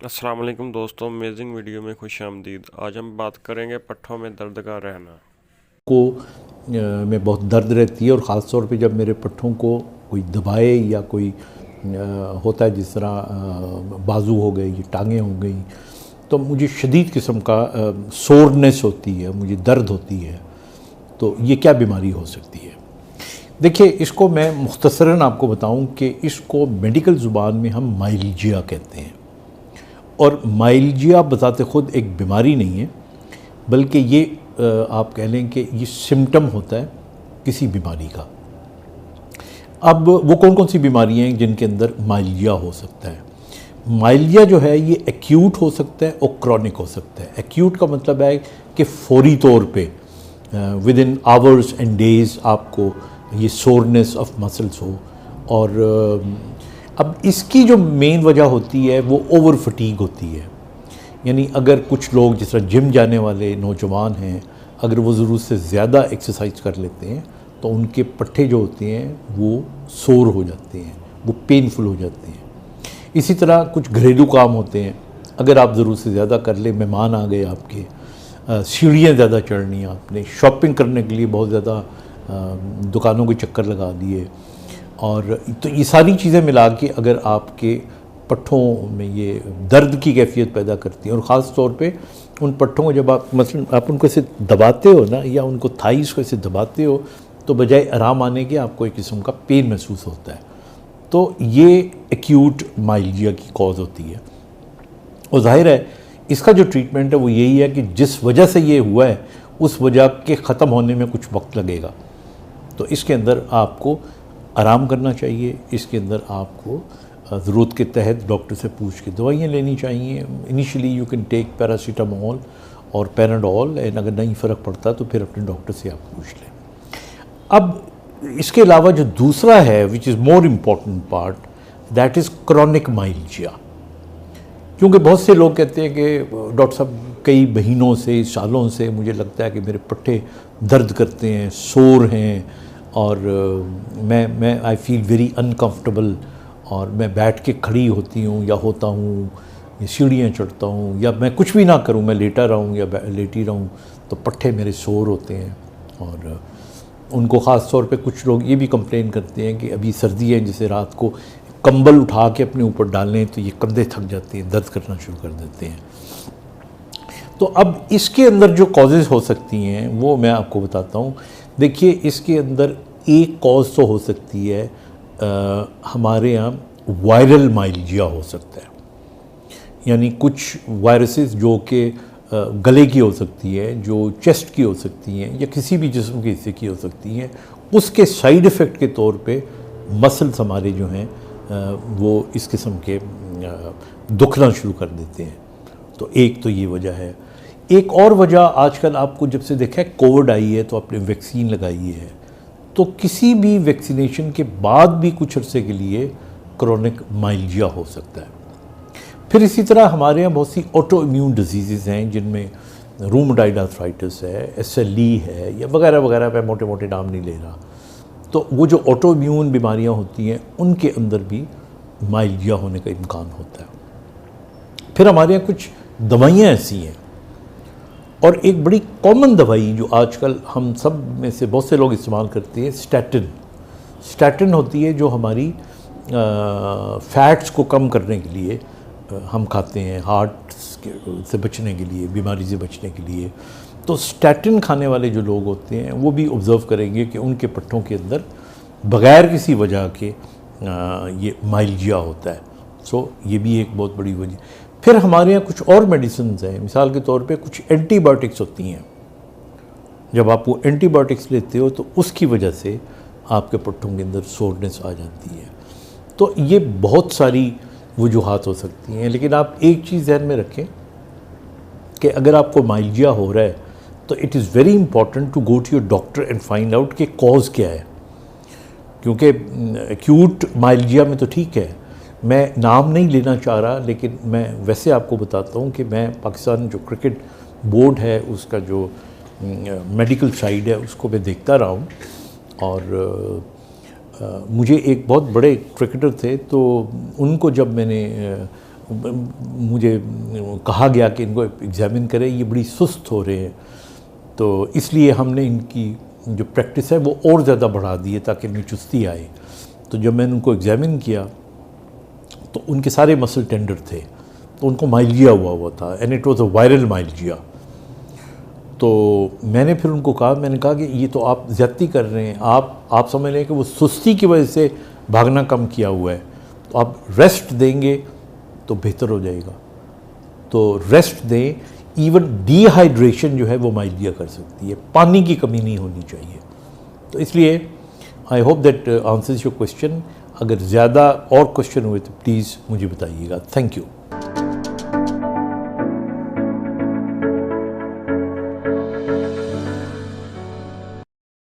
अस्सलाम वालेकुम दोस्तों, अमेजिंग वीडियो में खुश आमदीद। आज हम बात करेंगे पट्ठों में दर्द का रहना। को में बहुत दर्द रहती है और ख़ास तौर पे जब मेरे पट्ठों को कोई दबाए या कोई होता है, जिस तरह बाजू हो गई, टांगें हो गई, तो मुझे शदीद किस्म का सोरनेस होती है, मुझे दर्द होती है। तो ये क्या बीमारी हो सकती है? देखिए, इसको मैं मुख्तसरन आपको बताऊं कि इसको मेडिकल ज़ुबान में हम माइल्जिया कहते हैं। और माइल्जिया बताते ख़ुद एक बीमारी नहीं है, बल्कि ये आप कह लें कि ये सिम्टम होता है किसी बीमारी का। अब वो कौन कौन सी बीमारियां हैं जिनके अंदर माइल्जिया हो सकता है? माइल्जिया जो है ये एक्यूट हो सकता है और क्रॉनिक हो सकता है। एक्यूट का मतलब है कि फौरी तौर पे with in hours and days आपको ये सोरनेस ऑफ मसल्स हो। और अब इसकी जो मेन वजह होती है वो ओवर फटीग होती है। यानी अगर कुछ लोग जिस तरह जिम जाने वाले नौजवान हैं, अगर वो ज़रूरत से ज़्यादा एक्सरसाइज कर लेते हैं तो उनके पट्ठे जो होते हैं वो सोर हो जाते हैं, वो पेनफुल हो जाते हैं। इसी तरह कुछ घरेलू काम होते हैं, अगर आप ज़रूरत से ज़्यादा कर ले, मेहमान आ गए आपके, सीढ़ियाँ ज़्यादा चढ़नी, आपने शॉपिंग करने के लिए बहुत ज़्यादा दुकानों के चक्कर लगा दिए, और तो ये सारी चीज़ें मिला के अगर आपके पट्ठों में ये दर्द की कैफियत पैदा करती है। और ख़ास तौर पे उन पट्ठों को जब आप मसलन आप उनको ऐसे दबाते हो ना, या उनको थाइस को ऐसे दबाते हो, तो बजाय आराम आने के आपको एक किस्म का पेन महसूस होता है। तो ये एक्यूट माइल्जिया की कॉज होती है। और जाहिर है इसका जो ट्रीटमेंट है वो यही है कि जिस वजह से ये हुआ है उस वजह के ख़त्म होने में कुछ वक्त लगेगा। तो इसके अंदर आपको आराम करना चाहिए, इसके अंदर आपको ज़रूरत के तहत डॉक्टर से पूछ के दवाइयाँ लेनी चाहिए। Initially you can take paracetamol और पैनाडोल, एंड अगर नहीं फ़र्क पड़ता तो फिर अपने डॉक्टर से आप पूछ लें। अब इसके अलावा जो दूसरा है, which is more important part, that is chronic myalgia. क्योंकि बहुत से लोग कहते हैं कि डॉक्टर साहब कई महीनों से, सालों से मुझे लगता है कि मेरे पट्ठे दर्द करते हैं, सोर हैं, और मैं आई फील वेरी अनकम्फर्टेबल, और मैं बैठ के खड़ी होती हूँ या होता हूँ, या सीढ़ियाँ चढ़ता हूँ, या मैं कुछ भी ना करूँ, मैं लेटा रहूँ या लेटी रहूँ, तो पट्ठे मेरे सोर होते हैं। और उनको ख़ास तौर पे कुछ लोग ये भी कंप्लेन करते हैं कि अभी सर्दी है, जैसे रात को कंबल उठा के अपने ऊपर डालें तो ये कंधे थक जाते हैं, दर्द करना शुरू कर देते हैं। तो अब इसके अंदर जो कॉजेज़ हो सकती हैं वो मैं आपको बताता हूँ। देखिए, इसके अंदर एक कॉज तो हो सकती है, हमारे यहाँ वायरल माइल्जिया हो सकता है। यानी कुछ वायरसेस जो कि गले की हो सकती है, जो चेस्ट की हो सकती हैं, या किसी भी जिस्म के हिस्से की हो सकती हैं, उसके साइड इफ़ेक्ट के तौर पे मसल्स हमारे जो हैं वो इस किस्म के दुखना शुरू कर देते हैं। तो एक तो ये वजह है। एक और वजह आजकल आपको जब से देखा है कोविड आई है तो आपने वैक्सीन लगाई है, तो किसी भी वैक्सीनेशन के बाद भी कुछ अरसे के लिए क्रोनिक माइल्जिया हो सकता है। फिर इसी तरह हमारे यहाँ बहुत सी ऑटो इम्यून डिजीज़ हैं, जिनमें रूमेटॉइड आर्थराइटिस है, SLE है, या वगैरह वगैरह, मैं मोटे मोटे नाम नहीं ले रहा। तो वो जो ऑटो इम्यून बीमारियाँ होती हैं उनके अंदर भी माइल्जिया होने का इम्कान होता है। फिर हमारे यहाँ कुछ दवाइयाँ ऐसी हैं, और एक बड़ी कॉमन दवाई जो आजकल हम सब में से बहुत से लोग इस्तेमाल करते हैं, स्टैटिन। स्टैटिन होती है जो हमारी फैट्स को कम करने के लिए हम खाते हैं, हार्ट से बचने के लिए, बीमारी से बचने के लिए। तो स्टैटिन खाने वाले जो लोग होते हैं वो भी ऑब्ज़र्व करेंगे कि उनके पट्ठों के अंदर बग़ैर किसी वजह के ये माइल्जिया होता है। सो ये भी एक बहुत बड़ी वजह। फिर हमारे यहाँ कुछ और मेडिसिन हैं, मिसाल के तौर पे कुछ एंटीबायोटिक्स होती हैं। जब आप वो एंटीबायोटिक्स लेते हो तो उसकी वजह से आपके पट्ठों के अंदर सोरनेस आ जाती है। तो ये बहुत सारी वजूहात हो सकती हैं, लेकिन आप एक चीज़ ध्यान में रखें कि अगर आपको माइल्जिया हो रहा है तो it is very important to go to your doctor and find out कि कॉज क्या है। क्योंकि एक्यूट माइल्जिया में तो ठीक है, मैं नाम नहीं लेना चाह रहा, लेकिन मैं वैसे आपको बताता हूँ कि मैं पाकिस्तान जो क्रिकेट बोर्ड है उसका जो मेडिकल साइड है उसको मैं देखता रहा हूँ। और मुझे एक बहुत बड़े क्रिकेटर थे, तो उनको जब मैंने मुझे कहा गया कि इनको एग्ज़ामिन करें, ये बड़ी सुस्त हो रहे हैं, तो इसलिए हमने इनकी जो प्रैक्टिस है वो और ज़्यादा बढ़ा दी है ताकि इनमें चुस्ती आए। तो जब मैंने उनको एग्ज़ामिन किया तो उनके सारे मसल टेंडर थे, तो उनको माइल्जिया हुआ था, and it was a viral myalgia. तो मैंने फिर उनको कहा, मैंने कहा कि ये तो आप ज़्यादती कर रहे हैं, आप समझ लें कि वो सुस्ती की वजह से भागना कम किया हुआ है, तो आप रेस्ट देंगे तो बेहतर हो जाएगा। तो रेस्ट दें, इवन डिहाइड्रेशन जो है वो माइल्जिया कर सकती है, पानी की कमी नहीं होनी चाहिए। तो इसलिए I hope that answers your question. अगर ज़्यादा और क्वेश्चन हुए तो प्लीज़ मुझे बताइएगा। Thank you.